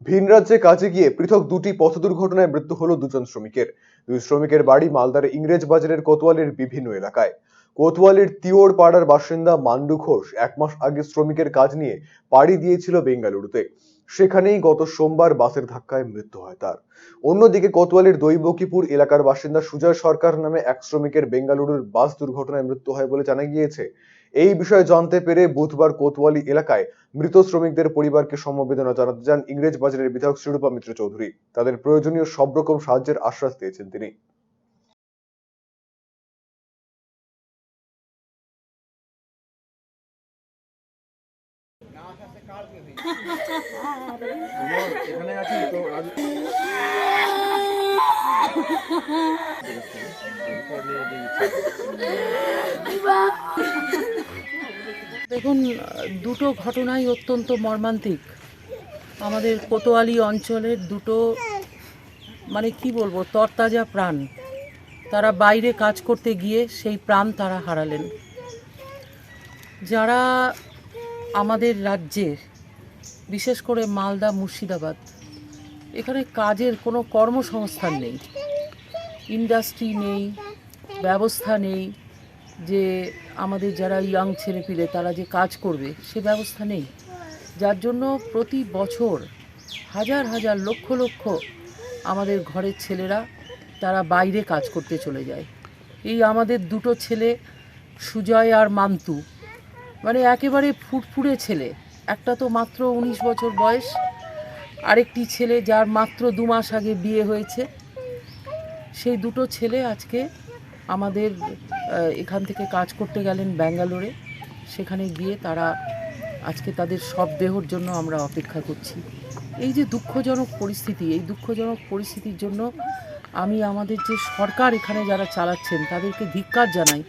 ভিন রাজ্যে কাজে গিয়ে পৃথক দুটি পথ দুর্ঘটনায় মৃত্যু হলো দুজন শ্রমিকের। দুই শ্রমিকের বাড়ি মালদার ইংরেজ বাজারের কোতোয়ালির বিভিন্ন এলাকায়। কোতোয়ালির তিওড় পাড়ার বাসিন্দা মান্ডু ঘোষ 1 মাস আগে শ্রমিকের কাজ নিয়ে পাড়ি দিয়েছিল বেঙ্গালুরুতে। সেখানেই গত সোমবার বাসের ধাক্কায় মৃত্যু হয় তার। অন্যদিকে কোতোয়ালির দৈবকীপুর এলাকার বাসিন্দা সুজয় সরকার নামে এক শ্রমিকের বেঙ্গালুরুর বাস দুর্ঘটনায় মৃত্যু হয় বলে জানা গিয়েছে। এই বিষয়ে জানতে পেরে বুধবার কোতোয়ালি এলাকায় মৃত শ্রমিকদের পরিবারকে সমবেদনা জানাতে যান ইংরেজ বাজারের বিধায়ক শ্রীরূপা মিত্র চৌধুরী। তাদের প্রয়োজনীয় সব রকম সাহায্যের আশ্বাস দিয়েছেন তিনি। দেখুন, দুটো ঘটনাই অত্যন্ত মর্মান্তিক। আমাদের কোতোয়ালি অঞ্চলের দুটো কি বলবো, তরতাজা প্রাণ। তারা বাইরে কাজ করতে গিয়ে সেই প্রাণ তারা হারালেন। যারা আমাদের রাজ্যের, বিশেষ করে মালদা মুর্শিদাবাদ, এখানে কাজের কোনো কর্মসংস্থান নেই, ইন্ডাস্ট্রি নেই, ব্যবস্থা নেই, যে আমাদের যারা ইয়াং ছেলেপিলে তারা যে কাজ করবে সে ব্যবস্থা নেই। যার জন্য প্রতি বছর হাজার হাজার লক্ষ লক্ষ আমাদের ঘরের ছেলেরা তারা বাইরে কাজ করতে চলে যায়। এই আমাদের দুটো ছেলে, সুজয় আর মান্তু, একেবারে ফুটফুটে ছেলে। একটা তো মাত্র 19 বছর বয়স, আরেকটি ছেলে যার মাত্র 2 মাস আগে বিয়ে হয়েছে। সেই দুটো ছেলে আজকে আমাদের এখান থেকে কাজ করতে গেলেন ব্যাঙ্গালোরে। সেখানে গিয়ে তারা আজকে তাদের শবদেহর জন্য আমরা অপেক্ষা করছি। এই যে দুঃখজনক পরিস্থিতি, এই দুঃখজনক পরিস্থিতির জন্য আমি আমাদের যে সরকার এখানে যারা চালাচ্ছেন তাদেরকে ধিক্কার জানাই।